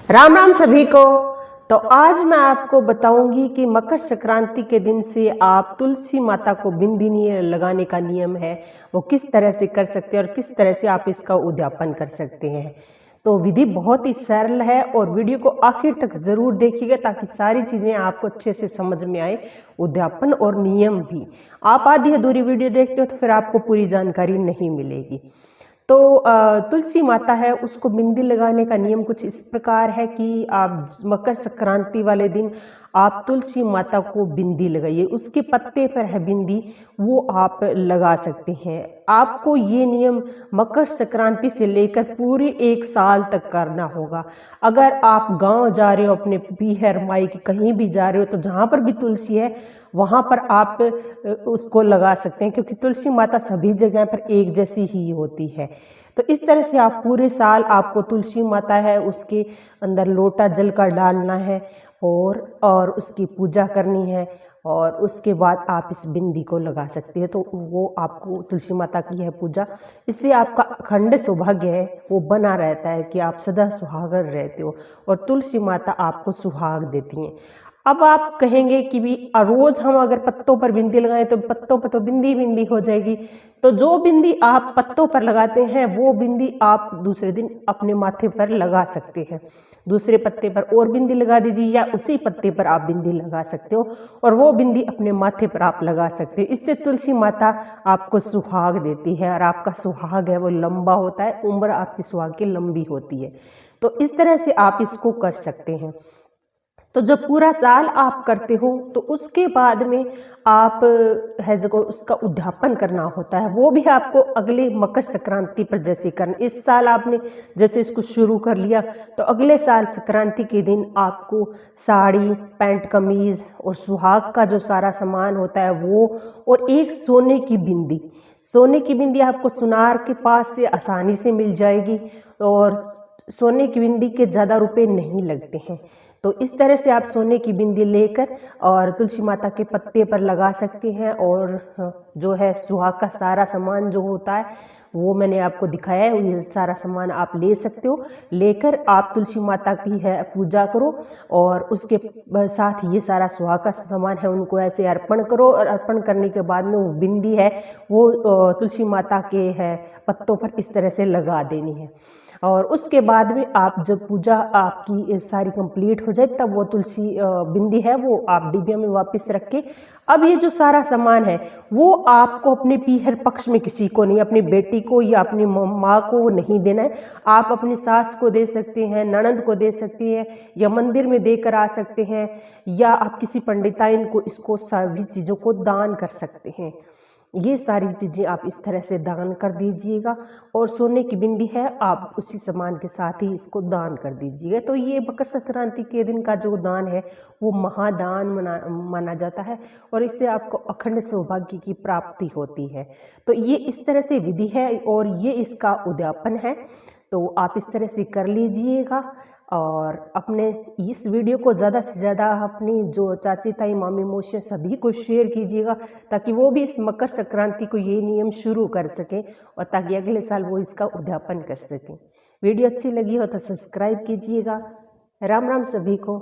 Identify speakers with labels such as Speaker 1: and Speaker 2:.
Speaker 1: राम राम सभी को। तो आज मैं आपको बताऊंगी कि मकर संक्रांति के दिन से आप तुलसी माता को बिंदी लगाने का नियम है वो किस तरह से कर सकते हैं और किस तरह से आप इसका उद्यापन कर सकते हैं। तो विधि बहुत ही सरल है और वीडियो को आखिर तक जरूर देखिएगा ताकि सारी चीजें आपको अच्छे से समझ में आए, उद्यापन और नियम भी। आप आधी अधूरी वीडियो देखते हो तो फिर आपको पूरी जानकारी नहीं मिलेगी। तो तुलसी माता है उसको बिंदी लगाने का नियम कुछ इस प्रकार है कि आप मकर संक्रांति वाले दिन आप तुलसी माता को बिंदी लगाइए, उसके पत्ते पर है बिंदी वो आप लगा सकते हैं। आपको ये नियम मकर संक्रांति से लेकर पूरे एक साल तक करना होगा। अगर आप गांव जा रहे हो, अपने पीहर माई कहीं भी जा रहे हो, तो जहाँ पर भी तुलसी है वहाँ पर आप उसको लगा सकते हैं, क्योंकि तुलसी माता सभी जगह पर एक जैसी ही होती है। तो इस तरह से आप पूरे साल आपको तुलसी माता है उसके अंदर लोटा जल का डालना है और उसकी पूजा करनी है और उसके बाद आप इस बिंदी को लगा सकते हैं। तो वो आपको तुलसी माता की है पूजा, इससे आपका अखंड सौभाग्य है वो बना रहता है कि आप सदा सुहागर रहते हो और तुलसी माता आपको सुहाग देती हैं। अब आप कहेंगे कि भी रोज हम अगर पत्तों पर बिंदी लगाएं तो पत्तों पर तो बिंदी बिंदी हो जाएगी। तो जो बिंदी आप पत्तों पर लगाते हैं वो बिंदी आप दूसरे दिन अपने माथे पर लगा सकते हैं। दूसरे पत्ते पर और बिंदी लगा दीजिए या उसी पत्ते पर आप बिंदी लगा सकते हो और वो बिंदी अपने माथे पर आप लगा सकते हो। इससे तुलसी माता आपको सुहाग देती है और आपका सुहाग है वो लंबा होता है, उम्र आपकी सुहाग की लंबी होती है। तो इस तरह से आप इसको कर सकते हैं। तो जब पूरा साल आप करते हो तो उसके बाद में आप है जो उसका उद्यापन करना होता है वो भी आपको अगले मकर संक्रांति पर जैसे करना। इस साल आपने जैसे इसको शुरू कर लिया तो अगले साल संक्रांति के दिन आपको साड़ी, पैंट, कमीज और सुहाग का जो सारा सामान होता है वो, और एक सोने की बिंदी आपको सुनार के पास से आसानी से मिल जाएगी और सोने की बिंदी के ज़्यादा रुपए नहीं लगते हैं। तो इस तरह से आप सोने की बिंदी लेकर और तुलसी माता के पत्ते पर लगा सकते हैं। और जो है सुहाग का सारा सामान जो होता है वो मैंने आपको दिखाया है, ये सारा सामान आप ले सकते हो। लेकर आप तुलसी माता की है पूजा करो और उसके साथ ये सारा सुहाग का सामान है उनको ऐसे अर्पण करो और अर्पण करने के बाद में वो बिंदी है वो तुलसी माता के है पत्तों पर इस तरह से लगा देनी है। और उसके बाद में आप जब पूजा आपकी सारी कंप्लीट हो जाए तब वो तुलसी बिंदी है वो आप डिबिया में वापस रख के, अब ये जो सारा सामान है वो आपको अपने पीहर पक्ष में किसी को नहीं, अपनी बेटी को या अपनी माँ को नहीं देना है। आप अपनी सास को दे सकते हैं, ननद को दे सकते हैं या मंदिर में देकर आ सकते हैं या आप किसी पंडिताइन को इसको सभी चीज़ों को दान कर सकते हैं। ये सारी चीज़ें आप इस तरह से दान कर दीजिएगा और सोने की बिंदी है आप उसी सामान के साथ ही इसको दान कर दीजिएगा। तो ये मकर संक्रांति के दिन का जो दान है वो महादान माना जाता है और इससे आपको अखंड सौभाग्य की प्राप्ति होती है। तो ये इस तरह से विधि है और ये इसका उद्यापन है। तो आप इस तरह से कर लीजिएगा और अपने इस वीडियो को ज़्यादा से ज़्यादा अपनी जो चाची ताई मामी मौसी सभी को शेयर कीजिएगा ताकि वो भी इस मकर संक्रांति को ये नियम शुरू कर सकें और ताकि अगले साल वो इसका उद्यापन कर सकें। वीडियो अच्छी लगी हो तो सब्सक्राइब कीजिएगा। राम राम सभी को।